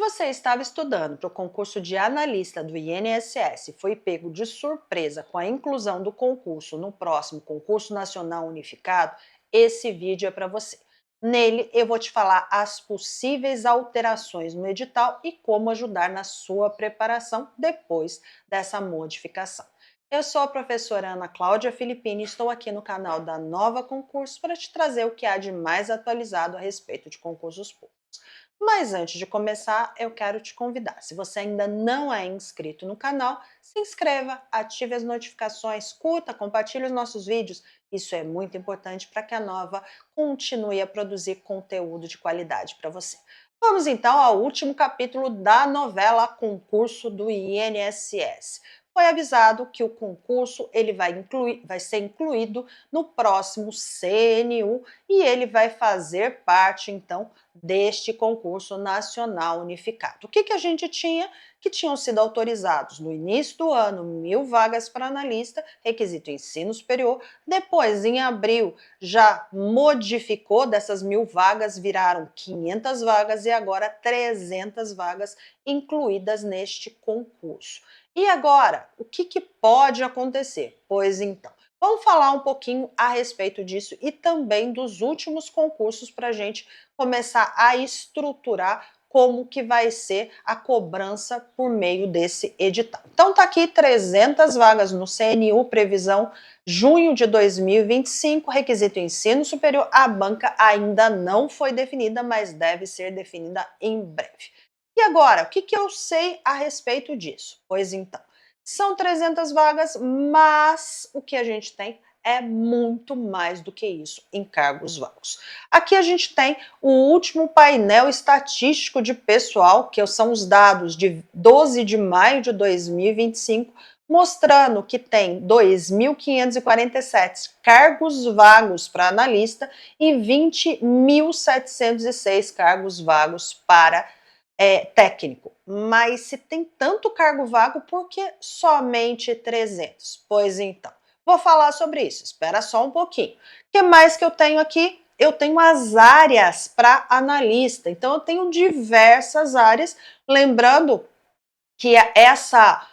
você estava estudando para o concurso de analista do INSS e foi pego de surpresa com a inclusão do concurso no próximo concurso nacional unificado, esse vídeo é para você. Nele, eu vou te falar as possíveis alterações no edital e como ajudar na sua preparação depois dessa modificação. Eu sou a professora Ana Cláudia Filippini e estou aqui no canal da Nova Concurso para te trazer o que há de mais atualizado a respeito de concursos públicos. Mas antes de começar, eu quero te convidar. Se você ainda não é inscrito no canal, se inscreva, ative as notificações, curta, compartilhe os nossos vídeos. Isso é muito importante para que a Nova continue a produzir conteúdo de qualidade para você. Vamos então ao último capítulo da novela Concurso do INSS. Foi avisado que o concurso ele vai ser incluído no próximo CNU e ele vai fazer parte, então, deste concurso nacional unificado. O que a gente tinha? Que tinham sido autorizados no início do ano 1.000 vagas para analista, requisito ensino superior. Depois, em abril, já modificou dessas 1.000 vagas, viraram 500 vagas e agora 300 vagas incluídas neste concurso. E agora, o que pode acontecer? Pois então, vamos falar um pouquinho a respeito disso e também dos últimos concursos para a gente começar a estruturar como que vai ser a cobrança por meio desse edital. Então tá aqui 300 vagas no CNU, previsão junho de 2025, requisito ensino superior, a banca ainda não foi definida, mas deve ser definida em breve. E agora, o que eu sei a respeito disso? Pois então, são 300 vagas, mas o que a gente tem é muito mais do que isso em cargos vagos. Aqui a gente tem o último painel estatístico de pessoal, que são os dados de 12 de maio de 2025, mostrando que tem 2.547 cargos vagos para analista e 20.706 cargos vagos para técnico. Mas se tem tanto cargo vago, por que somente 300? Pois então, vou falar sobre isso, espera só um pouquinho. O que mais que eu tenho aqui? Eu tenho as áreas para analista, então eu tenho diversas áreas, lembrando que essa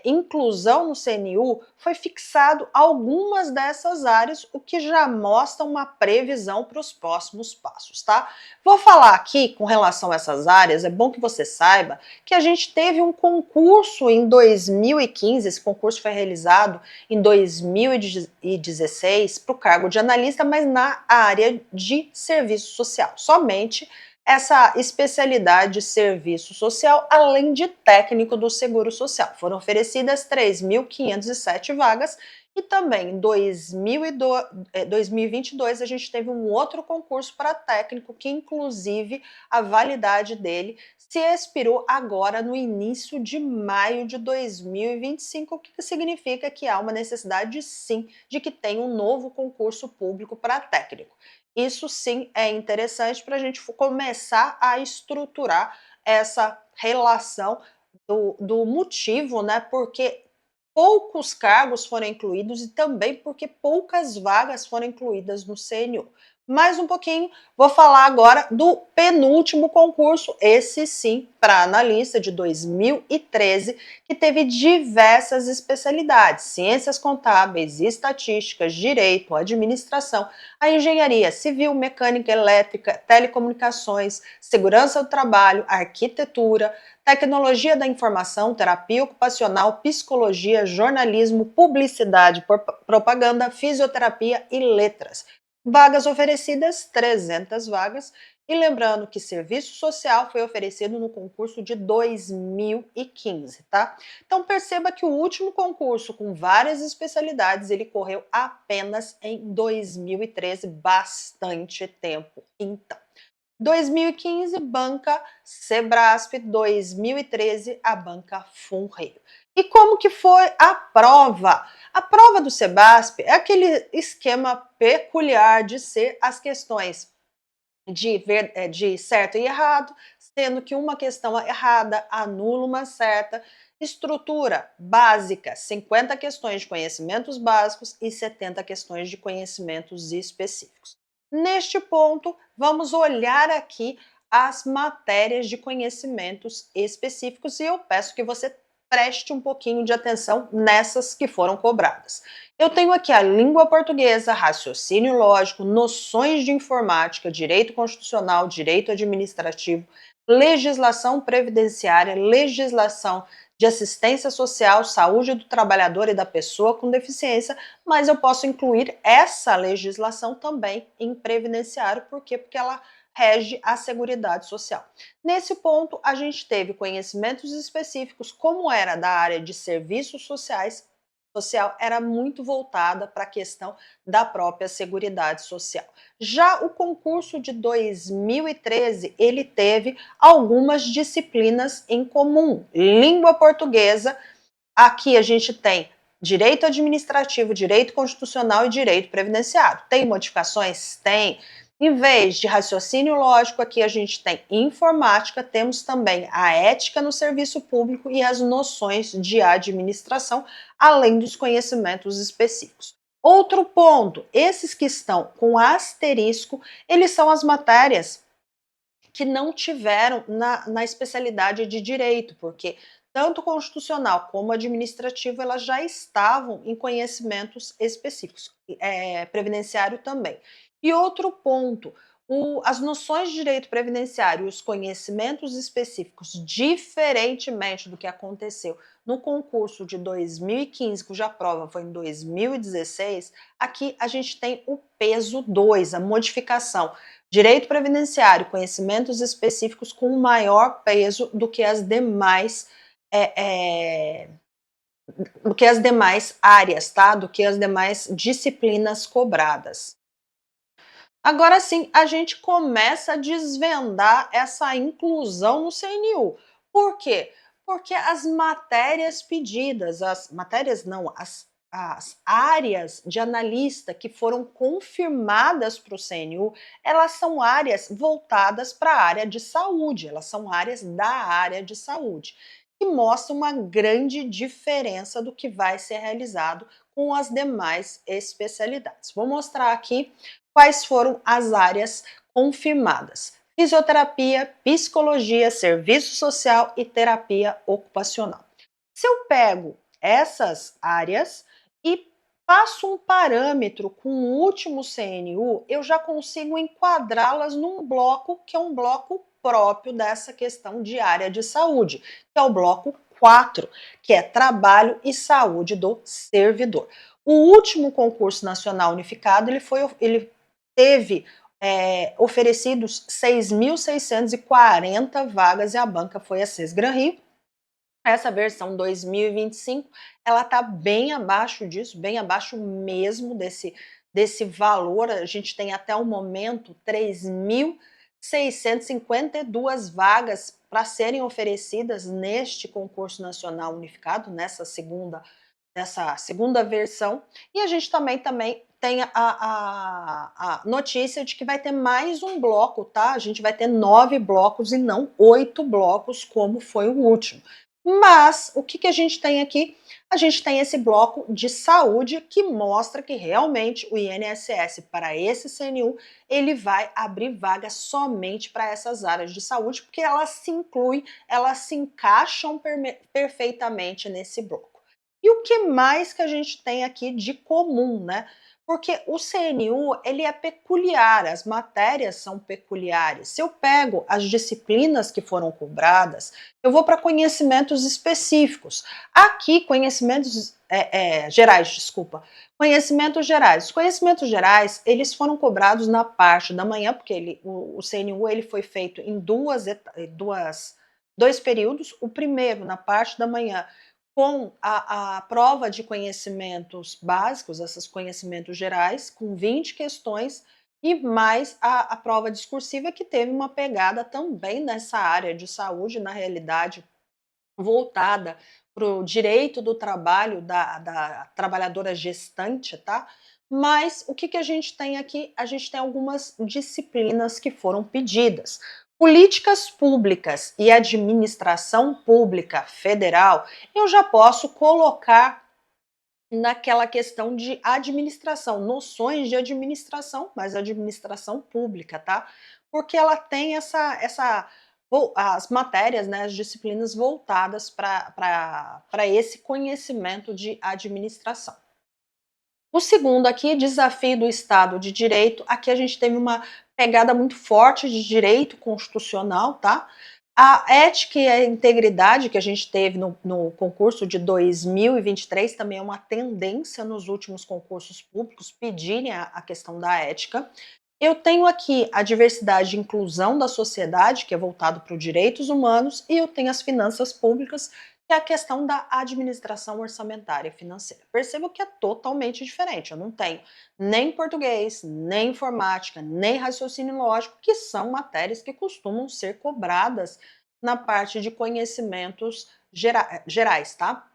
inclusão no CNU foi fixado algumas dessas áreas, o que já mostra uma previsão para os próximos passos, tá? Vou falar aqui com relação a essas áreas, é bom que você saiba que a gente teve um concurso em 2015, esse concurso foi realizado em 2016 para o cargo de analista, mas na área de serviço social, somente essa especialidade de serviço social, além de técnico do Seguro Social. Foram oferecidas 3.507 vagas e também em 2022 a gente teve um outro concurso para técnico que inclusive a validade dele se expirou agora no início de maio de 2025, o que significa que há uma necessidade sim de que tenha um novo concurso público para técnico. Isso sim é interessante para a gente começar a estruturar essa relação do motivo, né? Porque poucos cargos foram incluídos e também porque poucas vagas foram incluídas no CNU. Mais um pouquinho, vou falar agora do penúltimo concurso, esse sim, para analista de 2013, que teve diversas especialidades: ciências contábeis, estatísticas, direito, administração, a engenharia civil, mecânica, elétrica, telecomunicações, segurança do trabalho, arquitetura, tecnologia da informação, terapia ocupacional, psicologia, jornalismo, publicidade, propaganda, fisioterapia e letras. Vagas oferecidas, 300 vagas. E lembrando que serviço social foi oferecido no concurso de 2015, tá? Então perceba que o último concurso com várias especialidades, ele correu apenas em 2013, bastante tempo. Então, 2015, banca Sebrasp, 2013, a banca Funreio. E como que foi a prova? A prova do Sebrasp é aquele esquema peculiar de ser as questões de certo e errado, sendo que uma questão errada anula uma certa. Estrutura básica: 50 questões de conhecimentos básicos e 70 questões de conhecimentos específicos. Neste ponto, vamos olhar aqui as matérias de conhecimentos específicos e eu peço que você preste um pouquinho de atenção nessas que foram cobradas. Eu tenho aqui a língua portuguesa, raciocínio lógico, noções de informática, direito constitucional, direito administrativo, legislação previdenciária, legislação de assistência social, saúde do trabalhador e da pessoa com deficiência, mas eu posso incluir essa legislação também em previdenciário, por quê? Porque ela rege a Seguridade Social. Nesse ponto, a gente teve conhecimentos específicos, como era da área de serviços sociais, social era muito voltada para a questão da própria Seguridade Social. Já o concurso de 2013, ele teve algumas disciplinas em comum. Língua portuguesa, aqui a gente tem direito administrativo, direito constitucional e direito previdenciário. Tem modificações? Tem. Em vez de raciocínio lógico, aqui a gente tem informática, temos também a ética no serviço público e as noções de administração, além dos conhecimentos específicos. Outro ponto, esses que estão com asterisco, eles são as matérias que não tiveram na especialidade de direito, porque tanto constitucional como administrativo elas já estavam em conhecimentos específicos, previdenciário também. E outro ponto, as noções de direito previdenciário e os conhecimentos específicos, diferentemente do que aconteceu no concurso de 2015, cuja prova foi em 2016, aqui a gente tem o peso 2, a modificação. Direito previdenciário, conhecimentos específicos com maior peso do que as demais áreas, tá? Do que as demais disciplinas cobradas. Agora sim, a gente começa a desvendar essa inclusão no CNU. Por quê? Porque as matérias pedidas, as matérias não, as áreas de analista que foram confirmadas para o CNU, elas são áreas voltadas para a área de saúde, elas são áreas da área de saúde, que mostra uma grande diferença do que vai ser realizado com as demais especialidades. Vou mostrar aqui quais foram as áreas confirmadas: fisioterapia, psicologia, serviço social e terapia ocupacional. Se eu pego essas áreas e passo um parâmetro com o último CNU, eu já consigo enquadrá-las num bloco que é um bloco próprio dessa questão de área de saúde, que é o bloco 4, que é trabalho e saúde do servidor. O último concurso nacional unificado, ele teve oferecidos 6.640 vagas e a banca foi a Sesgran Rio. Essa versão 2025, ela está bem abaixo disso, bem abaixo mesmo desse valor. A gente tem até o momento 3.652 vagas para serem oferecidas neste concurso nacional unificado, nessa segunda versão. E a gente também tem a notícia de que vai ter mais um bloco, tá? A gente vai ter 9 blocos e não 8 blocos, como foi o último. Mas o que a gente tem aqui? A gente tem esse bloco de saúde que mostra que realmente o INSS, para esse CNU, ele vai abrir vagas somente para essas áreas de saúde, porque elas se incluem, elas se encaixam perfeitamente nesse bloco. E o que mais que a gente tem aqui de comum, né? Porque o CNU, ele é peculiar, as matérias são peculiares. Se eu pego as disciplinas que foram cobradas, eu vou para conhecimentos específicos. Aqui, conhecimentos gerais, desculpa. Conhecimentos gerais. Os conhecimentos gerais, eles foram cobrados na parte da manhã, porque o CNU ele foi feito em dois períodos. O primeiro, na parte da manhã, com a prova de conhecimentos básicos, esses conhecimentos gerais, com 20 questões, e mais a prova discursiva, que teve uma pegada também nessa área de saúde, na realidade, voltada para o direito do trabalho da trabalhadora gestante, tá? Mas o que a gente tem aqui? A gente tem algumas disciplinas que foram pedidas. Políticas públicas e administração pública federal, eu já posso colocar naquela questão de administração, noções de administração, mas administração pública, tá? porque ela tem as matérias, né, as disciplinas voltadas para esse conhecimento de administração. O segundo aqui, desafio do Estado de Direito. Aqui a gente teve uma pegada muito forte de direito constitucional, tá? A ética e a integridade que a gente teve no concurso de 2023 também é uma tendência nos últimos concursos públicos pedirem a questão da ética. Eu tenho aqui a diversidade e inclusão da sociedade, que é voltado para os direitos humanos, e eu tenho as finanças públicas, que é a questão da administração orçamentária e financeira. Percebo que é totalmente diferente. Eu não tenho nem português, nem informática, nem raciocínio lógico, que são matérias que costumam ser cobradas na parte de conhecimentos gerais, tá?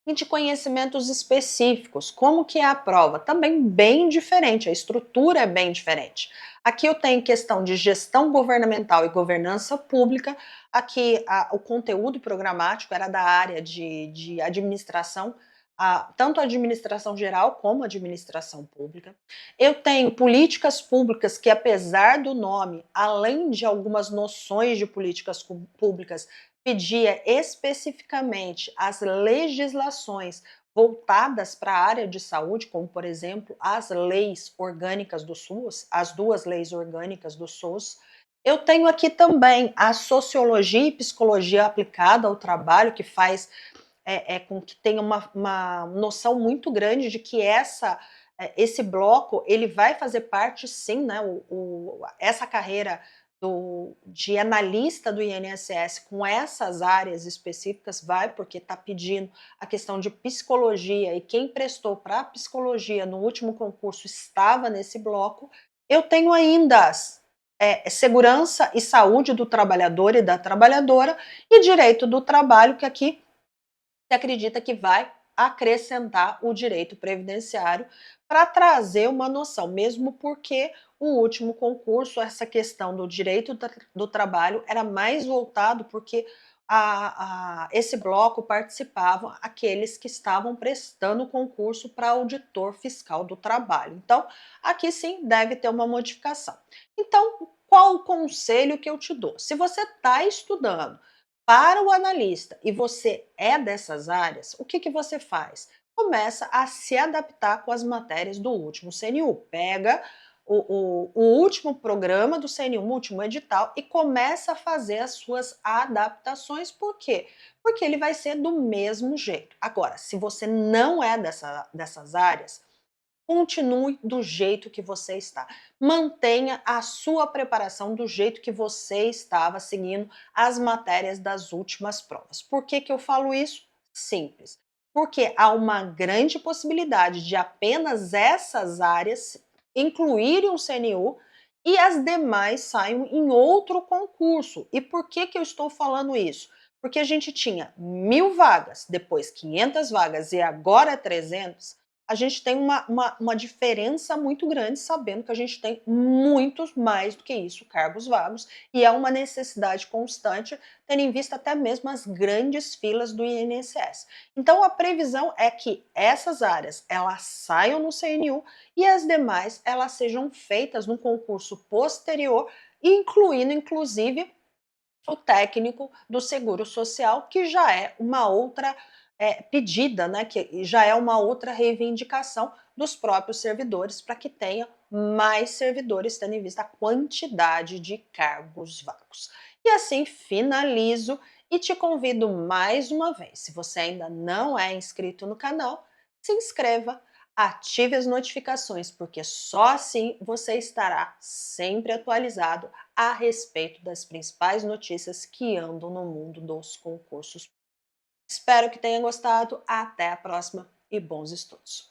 E de conhecimentos específicos, como que é a prova? Também bem diferente, a estrutura é bem diferente. Aqui eu tenho questão de gestão governamental e governança pública, aqui o conteúdo programático era da área de administração, tanto a administração geral como a administração pública. Eu tenho políticas públicas que, apesar do nome, além de algumas noções de políticas públicas, pedia especificamente as legislações voltadas para a área de saúde, como, por exemplo, as leis orgânicas do SUS, as duas leis orgânicas do SUS. Eu tenho aqui também a sociologia e psicologia aplicada ao trabalho, que faz com que tenha uma noção muito grande de que esse bloco ele vai fazer parte, sim, né? Essa carreira de analista do INSS com essas áreas específicas vai, porque está pedindo a questão de psicologia, e quem prestou para psicologia no último concurso estava nesse bloco. Eu tenho ainda segurança e saúde do trabalhador e da trabalhadora e direito do trabalho, que aqui se acredita que vai acrescentar o direito previdenciário para trazer uma noção, mesmo porque o último concurso, essa questão do direito do trabalho era mais voltado porque esse bloco participavam aqueles que estavam prestando concurso para auditor fiscal do trabalho. Então, aqui sim deve ter uma modificação. Então, qual o conselho que eu te dou? Se você está estudando para o analista e você é dessas áreas, o que, que você faz? Começa a se adaptar com as matérias do último CNU. Pega o último programa do CNU, o último edital, e começa a fazer as suas adaptações. Por quê? Porque ele vai ser do mesmo jeito. Agora, se você não é dessas áreas, continue do jeito que você está. Mantenha a sua preparação do jeito que você estava seguindo as matérias das últimas provas. Por que que eu falo isso? Simples. Porque há uma grande possibilidade de apenas essas áreas incluírem o CNU e as demais saiam em outro concurso. E por que que eu estou falando isso? Porque a gente tinha 1.000 vagas, depois 500 vagas e agora 300. A gente tem uma diferença muito grande, sabendo que a gente tem muitos mais do que isso, cargos vagos, e é uma necessidade constante, tendo em vista até mesmo as grandes filas do INSS. Então, a previsão é que essas áreas elas saiam no CNU e as demais elas sejam feitas no concurso posterior, incluindo, inclusive, o técnico do Seguro Social, que já é uma outra pedida, né, que já é uma outra reivindicação dos próprios servidores para que tenha mais servidores, tendo em vista a quantidade de cargos vagos. E assim finalizo e te convido mais uma vez, se você ainda não é inscrito no canal, se inscreva, ative as notificações, porque só assim você estará sempre atualizado a respeito das principais notícias que andam no mundo dos concursos. Espero que tenha gostado. Até a próxima e bons estudos!